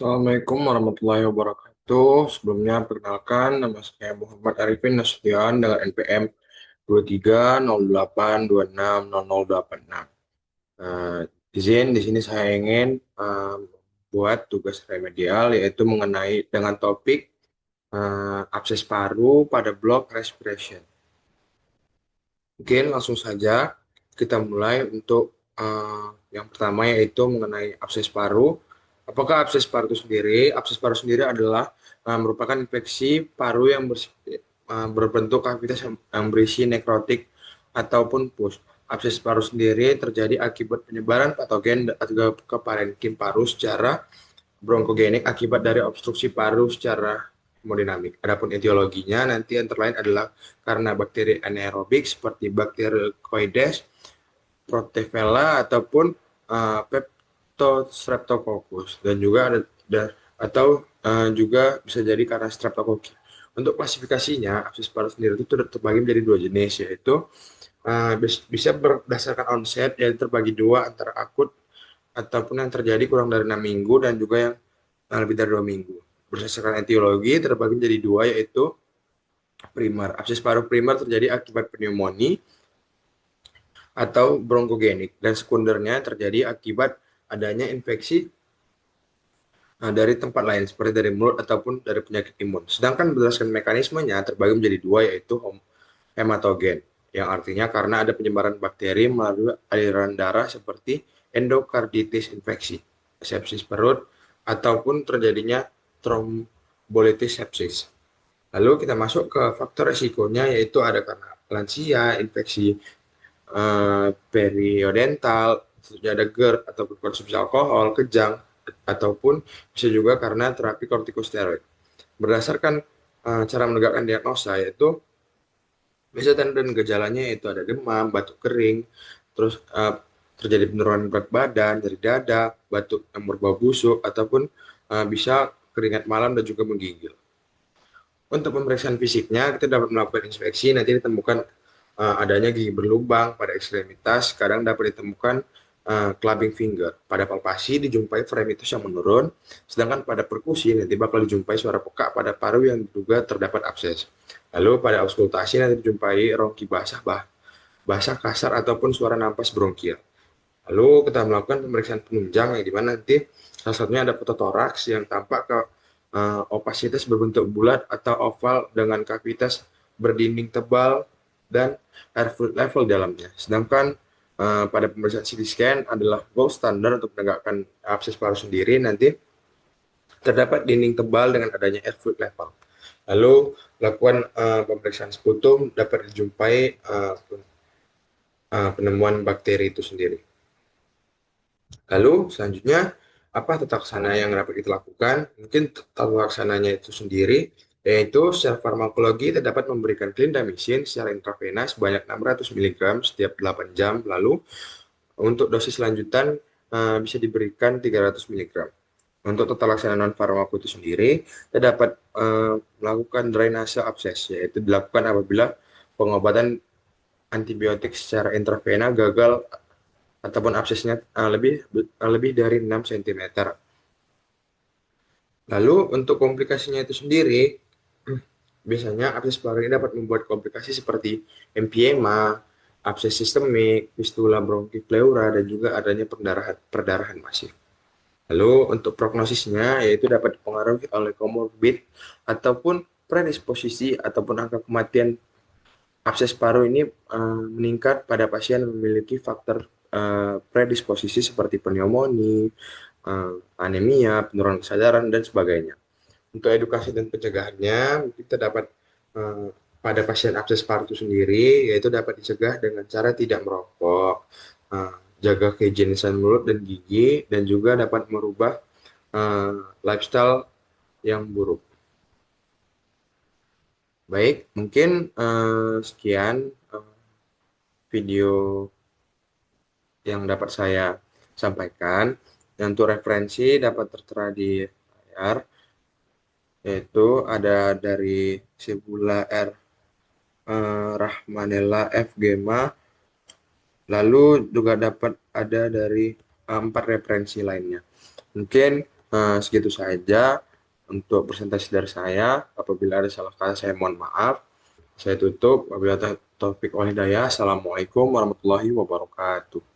Assalamualaikum warahmatullahi wabarakatuh. Sebelumnya perkenalkan nama saya Muhammad Arifin Nasution dengan NPM 2308260086. Eh, izin di sini saya ingin buat tugas remedial yaitu mengenai dengan topik abses paru pada blok respiration. Mungkin langsung saja kita mulai untuk yang pertama yaitu mengenai abses paru. Apakah abses paru itu sendiri? Abses paru sendiri adalah merupakan infeksi paru yang berbentuk kavitas yang berisi nekrotik ataupun pus. Abses paru sendiri terjadi akibat penyebaran patogen ke parenkim paru secara bronkogenik akibat dari obstruksi paru secara hemodinamik. Adapun etiologinya nanti antara lain adalah karena bakteri anaerobik seperti bakteri Coides, Protevella ataupun Peptostreptococcus dan juga atau juga bisa jadi karena Streptococcus. Untuk klasifikasinya, abses paru sendiri itu terbagi menjadi dua jenis, yaitu bisa berdasarkan onset yang terbagi dua antara akut ataupun yang terjadi kurang dari 6 minggu dan juga yang lebih dari 2 minggu. Berdasarkan etiologi terbagi menjadi dua yaitu primer. Abses paru primer terjadi akibat pneumonia atau bronkogenik dan sekundernya terjadi akibat adanya infeksi dari tempat lain seperti dari mulut ataupun dari penyakit imun. Sedangkan berdasarkan mekanismenya terbagi menjadi dua yaitu hematogen yang artinya karena ada penyebaran bakteri melalui aliran darah seperti endokarditis infeksi, sepsis perut ataupun terjadinya trombolitis sepsis. Lalu kita masuk ke faktor resikonya yaitu ada karena lansia, infeksi periodontal, ada GERD ataupun konsumsi alkohol, kejang, ataupun bisa juga karena terapi kortikosteroid. Berdasarkan cara menegakkan diagnosa yaitu bisa tanda dan gejalanya yaitu ada demam, batuk kering, terus terjadi penurunan berat badan, dari dada, batuk yang berbau busuk, ataupun bisa keringat malam dan juga menggigil. Untuk pemeriksaan fisiknya, kita dapat melakukan inspeksi, nanti ditemukan adanya gigi berlubang pada ekstremitas, kadang dapat ditemukan clubbing finger. Pada palpasi dijumpai fremitus yang menurun, sedangkan pada perkusi nanti bakal dijumpai suara pekak pada paru yang diduga terdapat abses. Lalu pada auskultasi nanti dijumpai rongki basah kasar ataupun suara nampas bronkial. Lalu kita melakukan pemeriksaan penunjang yang dimana nanti salah satunya ada fototoraks yang tampak ke opasitas berbentuk bulat atau oval dengan kavitas berdinding tebal dan air fluid level dalamnya. Sedangkan pada pemeriksaan CT scan adalah gold standar untuk menegakkan abses paru sendiri nanti terdapat dinding tebal dengan adanya air fluid level. Lalu lakukan pemeriksaan sputum dapat dijumpai penemuan bakteri itu sendiri. Lalu selanjutnya apa tata laksana yang dapat kita lakukan? Mungkin tata laksananya itu sendiri yaitu secara farmakologi kita dapat memberikan clindamycin secara intravena sebanyak 600 mg setiap 8 jam. Lalu untuk dosis lanjutan bisa diberikan 300 mg. Untuk tata laksana non farmako itu sendiri, kita dapat melakukan drainase abses, yaitu dilakukan apabila pengobatan antibiotik secara intravena gagal ataupun absesnya lebih dari 6 cm. Lalu untuk komplikasinya itu sendiri, biasanya abses paru ini dapat membuat komplikasi seperti emphysema, abses sistemik, fistula bronchipleura, dan juga adanya perdarahan masif. Lalu untuk prognosisnya yaitu dapat dipengaruhi oleh komorbid ataupun predisposisi ataupun angka kematian abses paru ini meningkat pada pasien yang memiliki faktor predisposisi seperti pneumonia, anemia, penurunan kesadaran, dan sebagainya. Untuk edukasi dan pencegahannya, kita dapat pada pasien abses paru itu sendiri, yaitu dapat dicegah dengan cara tidak merokok, jaga kehigienisan mulut dan gigi, dan juga dapat merubah lifestyle yang buruk. Baik, mungkin sekian video yang dapat saya sampaikan. Dan untuk referensi dapat tertera di layar, yaitu ada dari Sebula R. Rahmanella F. Gema, lalu juga dapat ada dari 4 referensi lainnya. Mungkin Segitu saja untuk presentasi dari saya. Apabila ada salah kata, saya mohon maaf. Saya tutup. Wabillahi taufik wal hidayah. Assalamualaikum warahmatullahi wabarakatuh.